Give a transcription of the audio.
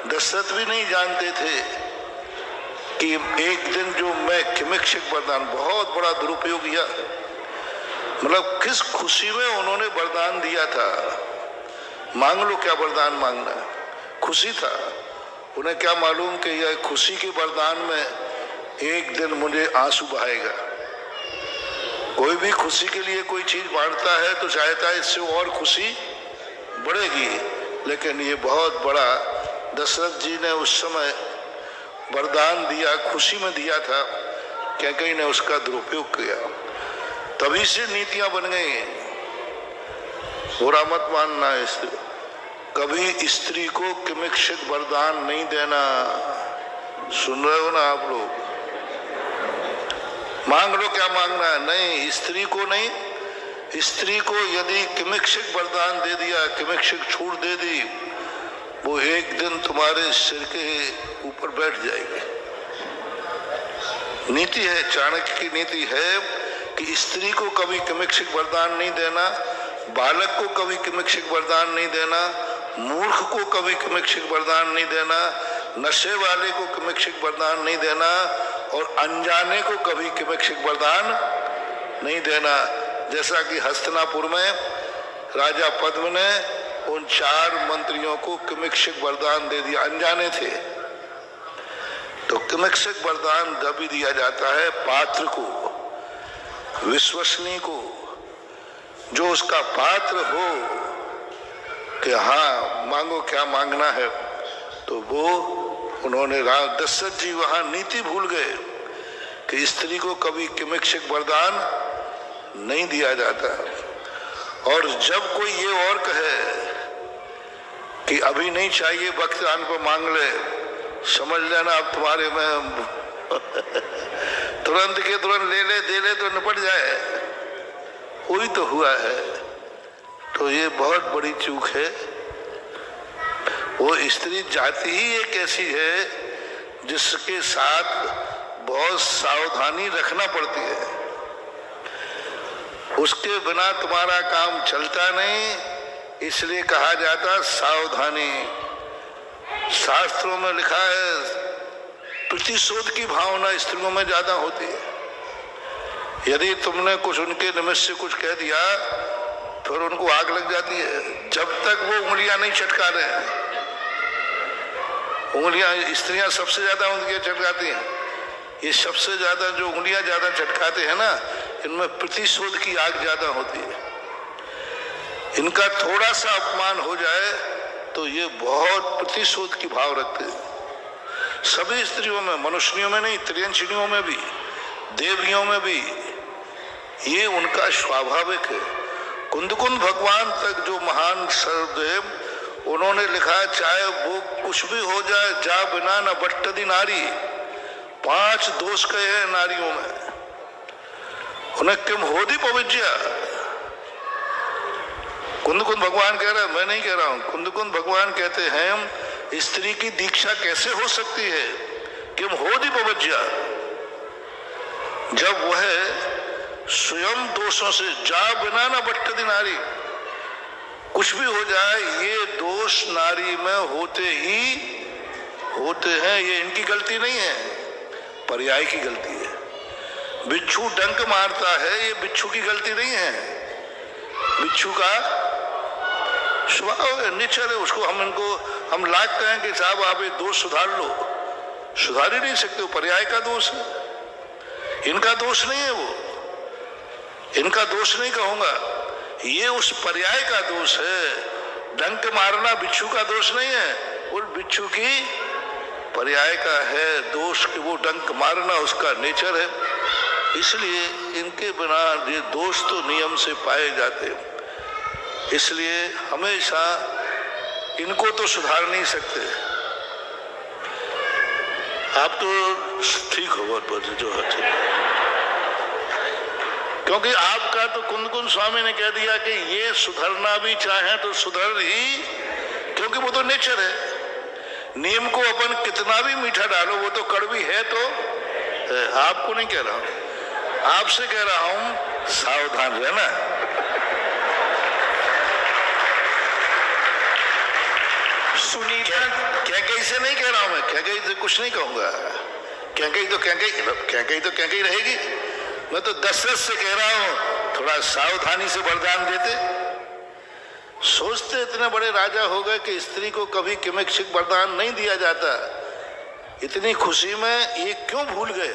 दशरथ भी नहीं जानते थे कि एक दिन जो मैं किमिक्षक वरदान, बहुत बड़ा दुरुपयोग किया, मतलब किस खुशी में उन्होंने वरदान दिया था। मांग लो क्या वरदान मांगना, खुशी था। उन्हें क्या मालूम कि यह खुशी के वरदान में एक दिन मुझे आंसू बहाएगा। कोई भी खुशी के लिए कोई चीज बांटता है तो चाहता है इससे और खुशी बढ़ेगी, लेकिन ये बहुत बड़ा दशरथ जी ने उस समय वरदान दिया, खुशी में दिया था, कैकेयी ने उसका दुरुपयोग किया। तभी से नीतियां बन गई। बुरा मत मानना, कभी स्त्री को किमिक्षक वरदान नहीं देना। सुन रहे हो ना आप लोग? मांग लो क्या मांगना है, नहीं, स्त्री को नहीं। स्त्री को यदि किमिक्षक वरदान दे दिया, किमिक्षक छूट दे दी, वो एक दिन तुम्हारे सिर के ऊपर बैठ जाएगी। नीति है, चाणक्य की नीति है कि स्त्री को कभी किमिक्षक वरदान नहीं देना, बालक को कभी किमिक्षक वरदान नहीं देना, मूर्ख को कभी किमिक्षक वरदान नहीं देना, नशे वाले को किमिक्षक वरदान नहीं देना, और अनजाने को कभी किमिक्षक वरदान नहीं देना। जैसा कि हस्तिनापुर में राजा पद्म ने उन 4 मंत्रियों को किमिक्षक वरदान दे दिया, अनजाने थे। तो किमिक्षक वरदान कभी दिया जाता है पात्र को, विश्वसनीय को, जो उसका पात्र हो कि हाँ मांगो क्या मांगना है। तो वो उन्होंने दशरथ जी वहां नीति भूल गए कि स्त्री को कभी किमिक्षक वरदान नहीं दिया जाता। और जब कोई ये और कहे कि अभी नहीं चाहिए, वक्त आने पर मांग ले, समझ लेना अब तुम्हारे में तुरंत के तुरंत ले ले, दे ले तो निपट जाए। वही तो हुआ है। तो ये बहुत बड़ी चूक है। वो स्त्री जाति ही एक ऐसी है जिसके साथ बहुत सावधानी रखना पड़ती है। उसके बिना तुम्हारा काम चलता नहीं, इसलिए कहा जाता सावधानी। शास्त्रों में लिखा है प्रतिशोध की भावना स्त्रियों में ज्यादा होती है। यदि तुमने कुछ उनके निमित्त से कुछ कह दिया, फिर उनको आग लग जाती है। जब तक वो उंगलियां नहीं चटका रहे, उंगलियां स्त्रियां सबसे ज्यादा उंगलियां चटकाती हैं। ये सबसे ज्यादा जो उंगलियां ज्यादा चटकाते हैं ना, इनमें प्रतिशोध की आग ज्यादा होती है। इनका थोड़ा सा अपमान हो जाए तो ये बहुत प्रतिशोध की भाव रखते हैं। सभी स्त्रियों में, मनुष्यों में नहीं, त्रियंशिनियों में भी, देवियों में भी ये उनका स्वाभाविक है। कुंदकुंद भगवान तक जो महान सर्वदेव, उन्होंने लिखा चाहे वो कुछ भी हो जाए, जा बिना न बट्टदी नारी। 5 दोष कहे हैं नारियों में, उन्हें किम होदी पविज्या। कुंदकुंद भगवान कह रहे हैं, मैं नहीं कह रहा हूं। कुंदकुंद भगवान कहते हैं स्त्री की दीक्षा कैसे हो सकती है, किम होदी पविज्या, जब वह स्वयं दोषों से, जा बिना न बट्टदी नारी, कुछ भी हो जाए ये दोष नारी में होते ही होते हैं। ये इनकी गलती नहीं है, पर्याय की गलती है। बिच्छू डंक मारता है, ये बिच्छू की गलती नहीं है। बिच्छू का स्वभाव है, नेचर है। उसको हम लाख कहें कि साहब आप ये दोष सुधार लो, सुधार ही नहीं सकते। पर्याय का दोष है, इनका दोष नहीं है। वो इनका दोष नहीं कहूंगा, ये उस पर्याय का दोष है। डंक मारना बिच्छू का दोष नहीं है, वो बिच्छू की पर्याय का है दोष कि वो डंक मारना उसका नेचर है। इसलिए इनके बिना ये दोष तो नियम से पाए जाते, इसलिए हमेशा इनको तो सुधार नहीं सकते। आप तो ठीक हो, बहुत जो है ठीक, क्योंकि आपका तो कुंदकुंद स्वामी ने कह दिया कि ये सुधरना भी चाहे तो सुधर ही, क्योंकि वो तो नेचर है। नीम को अपन कितना भी मीठा डालो वो तो कड़वी है। तो आपको नहीं कह रहा हूं, आपसे कह रहा हूं सावधान रहना। सुनीता क्या कैसे नहीं कैंकई से कुछ नहीं कहूंगा, कैंकई तो कैंकई रहेगी। मैं तो दशरथ से कह रहा हूं थोड़ा सावधानी से वरदान देते। सोचते इतने बड़े राजा हो गए कि स्त्री को कभी किमिक्षिक वरदान नहीं दिया जाता। इतनी खुशी में ये क्यों भूल गए?